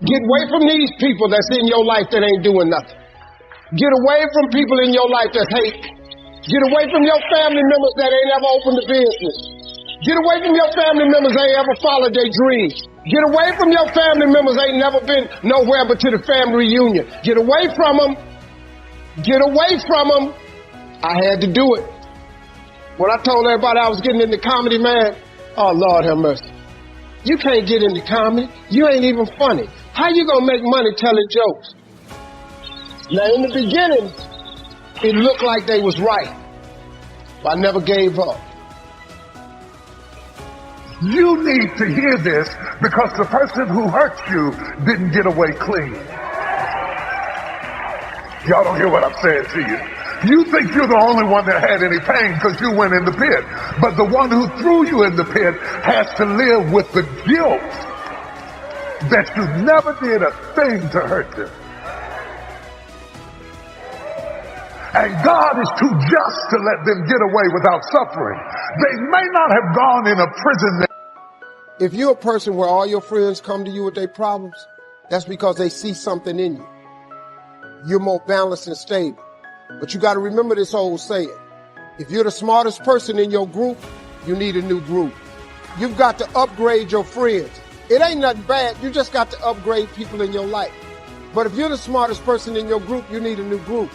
Get away from these people that's in your life that ain't doing nothing. Get away from people in your life that hate. Get away from your family members that ain't ever opened a business. Get away from your family members that ain't ever followed their dreams. Get away from your family members that ain't never been nowhere but to the family reunion. Get away from them. Get away from them. I had to do it. When I told everybody I was getting into comedy, man, oh, Lord have mercy. You can't get into comedy. You ain't even funny. How you gonna make money telling jokes? Now, in the beginning, it looked like they was right, but I never gave up. You need to hear this because the person who hurt you didn't get away clean. Y'all don't hear what I'm saying to you. You think you're the only one that had any pain because you went in the pit. But the one who threw you in the pit has to live with the guilt that you never did a thing to hurt them. And God is too just to let them get away without suffering. They may not have gone in a prison. If you're a person where all your friends come to you with their problems, that's because they see something in you. You're more balanced and stable. But you got to remember this old saying. If you're the smartest person in your group, you need a new group. You've got to upgrade your friends. It ain't nothing bad. You just got to upgrade people in your life. But if you're the smartest person in your group, you need a new group.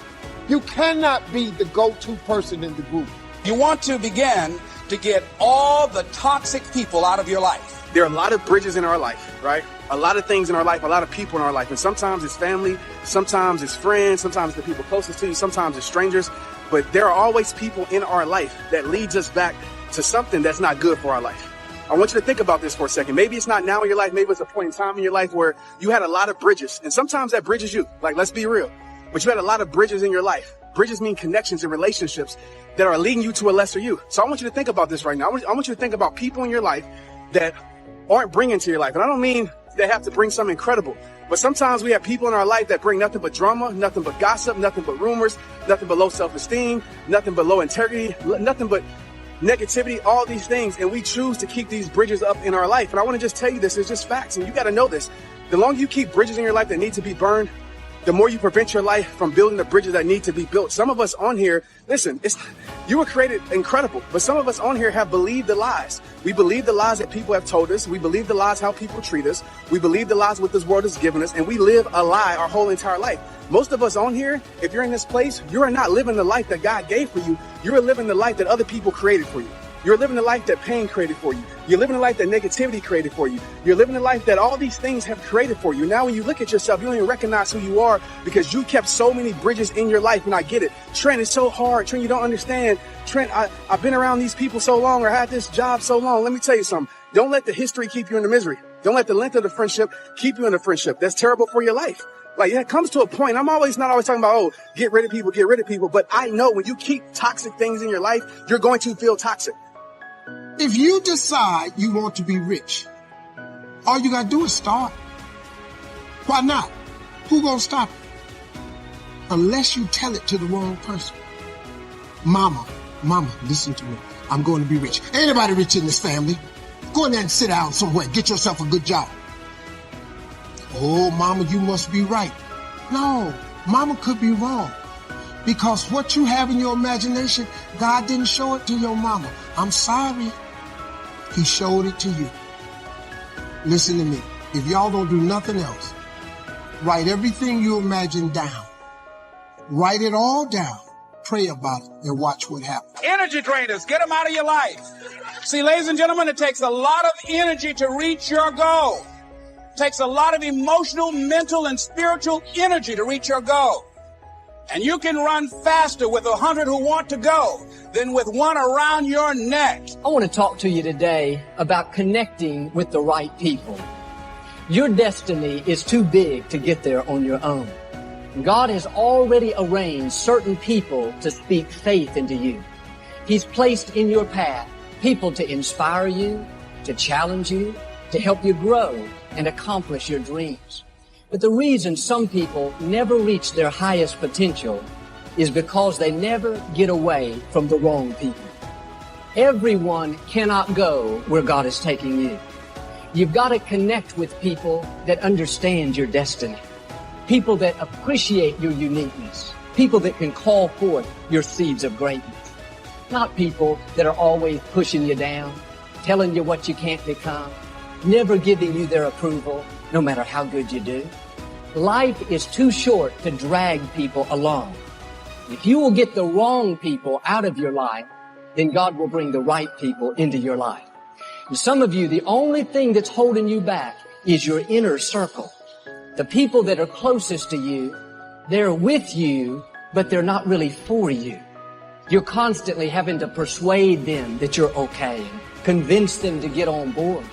You cannot be the go-to person in the group. You want to begin to get all the toxic people out of your life. There are a lot of bridges in our life, right? A lot of things in our life, a lot of people in our life. And sometimes it's family, sometimes it's friends, sometimes the people closest to you, sometimes it's strangers. But there are always people in our life that leads us back to something that's not good for our life. I want you to think about this for a second. Maybe it's not now in your life. Maybe it's a point in time in your life where you had a lot of bridges. And sometimes that bridge is you. Like, let's be real. But you had a lot of bridges in your life. Bridges mean connections and relationships that are leading you to a lesser you. So I want you to think about this right now. I want you to think about people in your life that aren't bringing to your life. And I don't mean they have to bring something incredible. But sometimes we have people in our life that bring nothing but drama, nothing but gossip, nothing but rumors, nothing but low self-esteem, nothing but low integrity, nothing but negativity, all these things. And we choose to keep these bridges up in our life. And I want to just tell you this, it's just facts. And you got to know this. The longer you keep bridges in your life that need to be burned, the more you prevent your life from building the bridges that need to be built. Some of us on here, listen, you were created incredible, but some of us on here have believed the lies. We believe the lies that people have told us. We believe the lies how people treat us. We believe the lies what this world has given us, and we live a lie our whole entire life. Most of us on here, if you're in this place, you are not living the life that God gave for you. You're living the life that other people created for you. You're living the life that pain created for you. You're living the life that negativity created for you. You're living the life that all these things have created for you. Now, when you look at yourself, you don't even recognize who you are because you kept so many bridges in your life. And I get it. Trent, it's so hard. Trent, you don't understand. Trent, I've been around these people so long or had this job so long. Let me tell you something. Don't let the history keep you in the misery. Don't let the length of the friendship keep you in the friendship. That's terrible for your life. Like, it comes to a point. I'm not always talking about, oh, get rid of people. But I know when you keep toxic things in your life, you're going to feel toxic. If you decide you want to be rich, all you got to do is start. Why not? Who gonna stop you? Unless you tell it to the wrong person. Mama, listen to me. I'm going to be rich. Ain't nobody rich in this family. Go in there and sit down somewhere. Get yourself a good job. Oh, mama, you must be right. No, mama could be wrong. Because what you have in your imagination, God didn't show it to your mama. I'm sorry. He showed it to you. Listen to me. If y'all don't do nothing else, write everything you imagine down. Write it all down. Pray about it and watch what happens. Energy drainers, get them out of your life. See, ladies and gentlemen, it takes a lot of energy to reach your goal. It takes a lot of emotional, mental, and spiritual energy to reach your goal. And you can run faster with 100 who want to go than with one around your neck. I want to talk to you today about connecting with the right people. Your destiny is too big to get there on your own. God has already arranged certain people to speak faith into you. He's placed in your path people to inspire you, to challenge you, to help you grow and accomplish your dreams. But the reason some people never reach their highest potential is because they never get away from the wrong people. Everyone cannot go where God is taking you. You've got to connect with people that understand your destiny, people that appreciate your uniqueness, people that can call forth your seeds of greatness, not people that are always pushing you down, telling you what you can't become, never giving you their approval, no matter how good you do. Life is too short to drag people along. If you will get the wrong people out of your life, then God will bring the right people into your life. And some of you, the only thing that's holding you back is your inner circle. The people that are closest to you, they're with you, but they're not really for you. You're constantly having to persuade them that you're okay and convince them to get on board.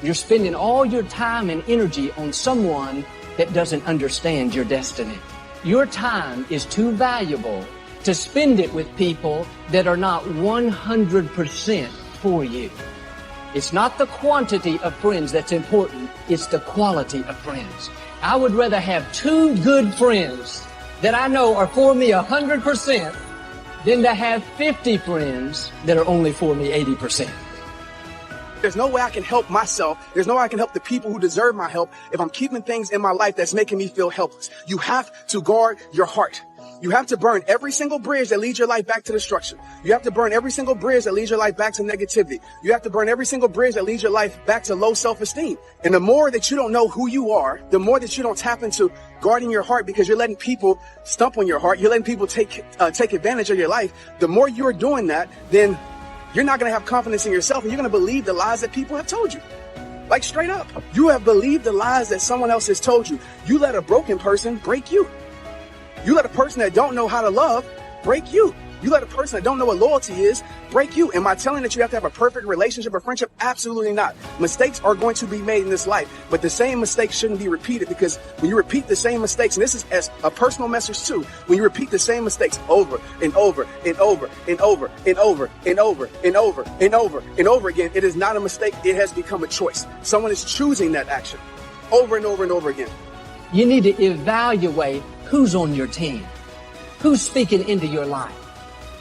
You're spending all your time and energy on someone that doesn't understand your destiny. Your time is too valuable to spend it with people that are not 100% for you. It's not the quantity of friends that's important, it's the quality of friends. I would rather have 2 good friends that I know are for me 100% than to have 50 friends that are only for me 80%. There's no way I can help myself. There's no way I can help the people who deserve my help if I'm keeping things in my life that's making me feel helpless. You have to guard your heart. You have to burn every single bridge that leads your life back to destruction. You have to burn every single bridge that leads your life back to negativity. You have to burn every single bridge that leads your life back to low self-esteem. And the more that you don't know who you are, the more that you don't tap into guarding your heart because you're letting people stump on your heart, you're letting people take advantage of your life, the more you're doing that, then you're not going to have confidence in yourself, and you're going to believe the lies that people have told you. Like straight up. You have believed the lies that someone else has told you. You let a broken person break you. You let a person that don't know how to love break you. You let a person that don't know what loyalty is break you. Am I telling that you have to have a perfect relationship or friendship? Absolutely not. Mistakes are going to be made in this life, but the same mistakes shouldn't be repeated, because when you repeat the same mistakes, and this is as a personal message too, when you repeat the same mistakes over and over and over and over and over and over and over and over and over again, it is not a mistake. It has become a choice. Someone is choosing that action over and over and over again. You need to evaluate who's on your team, who's speaking into your life,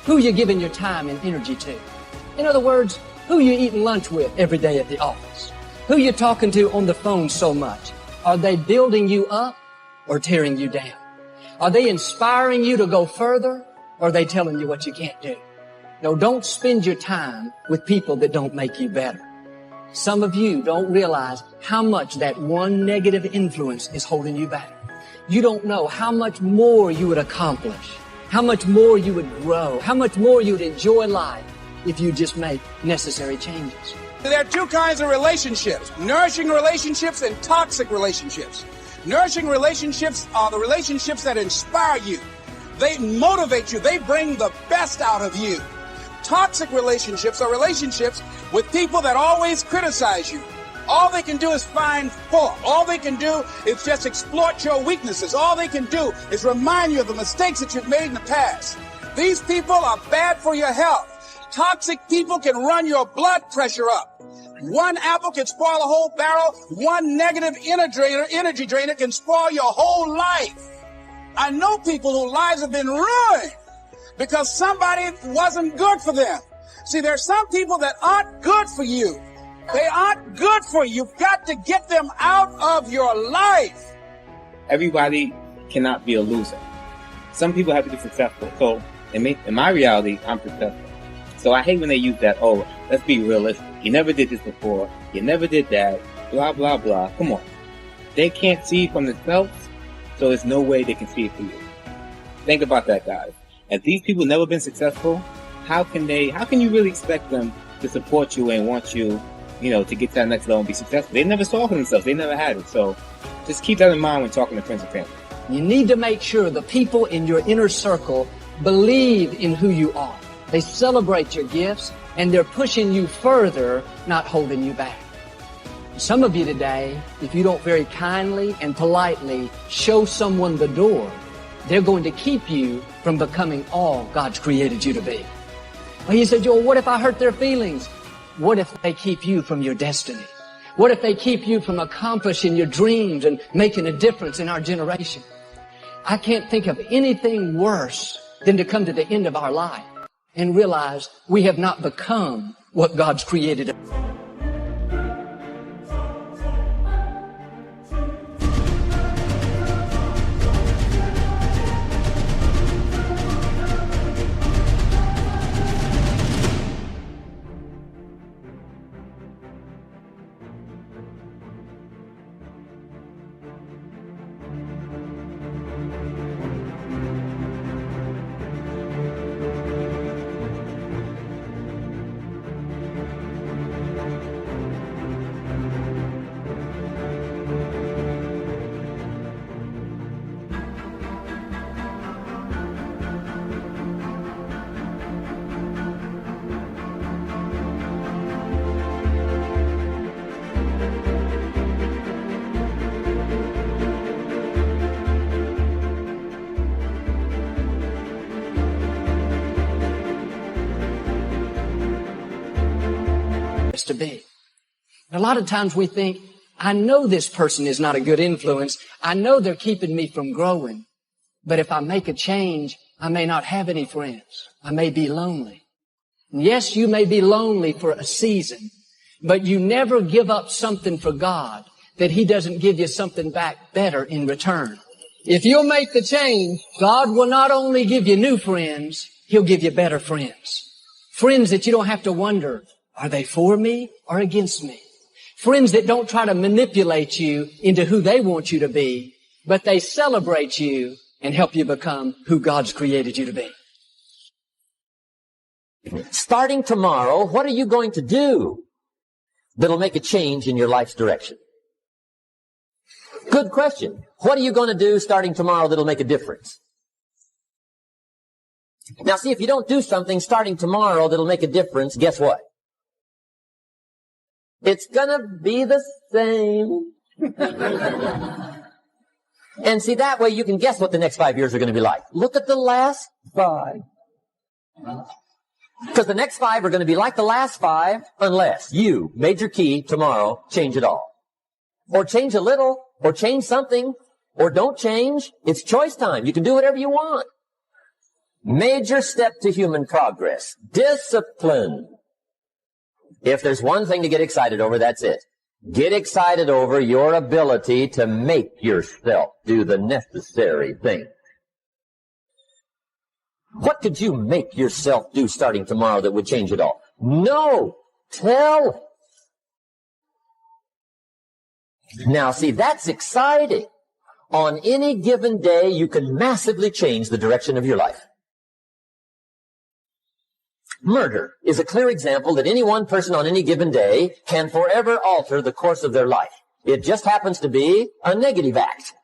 who you're giving your time and energy to. In other words, who you're eating lunch with every day at the office, who you're talking to on the phone so much. Are they building you up or tearing you down? Are they inspiring you to go further, or are they telling you what you can't do? No, don't spend your time with people that don't make you better. Some of you don't realize how much that one negative influence is holding you back. You don't know how much more you would accomplish, how much more you would grow, how much more you would enjoy life if you just make necessary changes. There are 2 kinds of relationships: nourishing relationships and toxic relationships. Nourishing relationships are the relationships that inspire you. They motivate you. They bring the best out of you. Toxic relationships are relationships with people that always criticize you. All they can do is find fault. All they can do is just exploit your weaknesses. All they can do is remind you of the mistakes that you've made in the past. These people are bad for your health. Toxic people can run your blood pressure up. One apple can spoil a whole barrel. One negative energy drainer can spoil your whole life. I know people whose lives have been ruined because somebody wasn't good for them. See, there are some people that aren't good for you. They aren't good for you. You've got to get them out of your life. Everybody cannot be a loser. Some people have to be successful. So in my reality, I'm successful. So I hate when they use that, oh, let's be realistic. You never did this before. You never did that. Blah, blah, blah. Come on. They can't see from themselves, so there's no way they can see it for you. Think about that, guys. If these people never been successful, how can you really expect them to support you and want you, to get to that next level and be successful? They never saw it for themselves. They never had it. So just keep that in mind when talking to friends and family. You need to make sure the people in your inner circle believe in who you are. They celebrate your gifts, and they're pushing you further, not holding you back. Some of you today, if you don't very kindly and politely show someone the door, they're going to keep you from becoming all God's created you to be. Well, you said, Joel, what if I hurt their feelings? What if they keep you from your destiny? What if they keep you from accomplishing your dreams and making a difference in our generation? I can't think of anything worse than to come to the end of our life and realize we have not become what God's created us. to be. And a lot of times we think, I know this person is not a good influence. I know they're keeping me from growing. But if I make a change, I may not have any friends. I may be lonely. And yes, you may be lonely for a season, but you never give up something for God that He doesn't give you something back better in return. If you'll make the change, God will not only give you new friends, He'll give you better friends. Friends that you don't have to wonder, are they for me or against me? Friends that don't try to manipulate you into who they want you to be, but they celebrate you and help you become who God's created you to be. Starting tomorrow, what are you going to do that'll make a change in your life's direction? Good question. What are you going to do starting tomorrow that'll make a difference? Now see, if you don't do something starting tomorrow that'll make a difference, guess what? It's gonna be the same. And see, that way you can guess what the next 5 years are going to be like. Look at the last 5. Because the next 5 are going to be like the last 5 unless you, major key, tomorrow, change it all. Or change a little, or change something, or don't change. It's choice time. You can do whatever you want. Major step to human progress. Discipline. If there's one thing to get excited over, that's it. Get excited over your ability to make yourself do the necessary thing. What could you make yourself do starting tomorrow that would change it all? No! Tell! Now see, that's exciting. On any given day, you can massively change the direction of your life. Murder is a clear example that any one person on any given day can forever alter the course of their life. It just happens to be a negative act.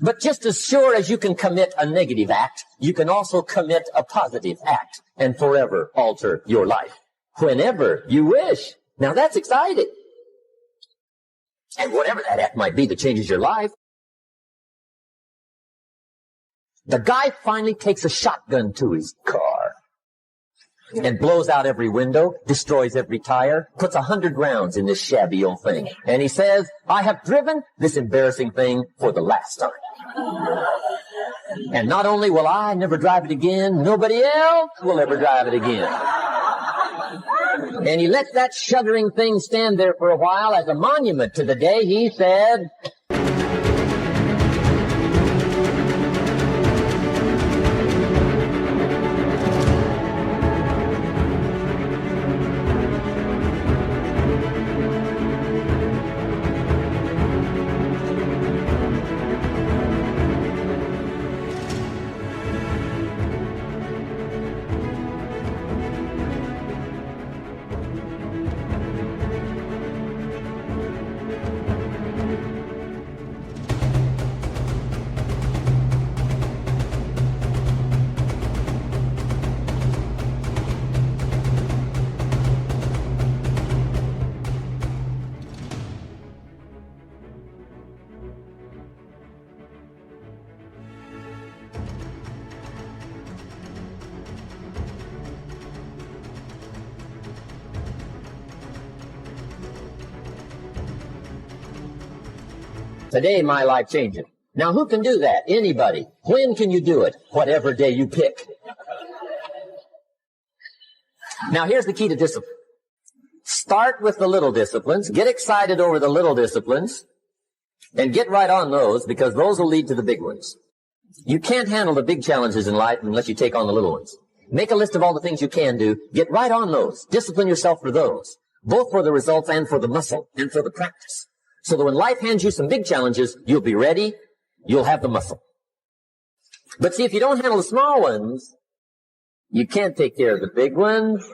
But just as sure as you can commit a negative act, you can also commit a positive act and forever alter your life. Whenever you wish. Now that's exciting. And whatever that act might be that changes your life. The guy finally takes a shotgun to his car and blows out every window, destroys every tire, puts 100 rounds in this shabby old thing. And he says, I have driven this embarrassing thing for the last time. And not only will I never drive it again, nobody else will ever drive it again. And he lets that shuddering thing stand there for a while as a monument to the day he said, today my life changing. Now who can do that? Anybody. When can you do it? Whatever day you pick. Now here's the key to discipline. Start with the little disciplines. Get excited over the little disciplines. And get right on those, because those will lead to the big ones. You can't handle the big challenges in life unless you take on the little ones. Make a list of all the things you can do. Get right on those. Discipline yourself for those. Both for the results and for the muscle and for the practice. So that when life hands you some big challenges, you'll be ready, you'll have the muscle. But see, if you don't handle the small ones, you can't take care of the big ones.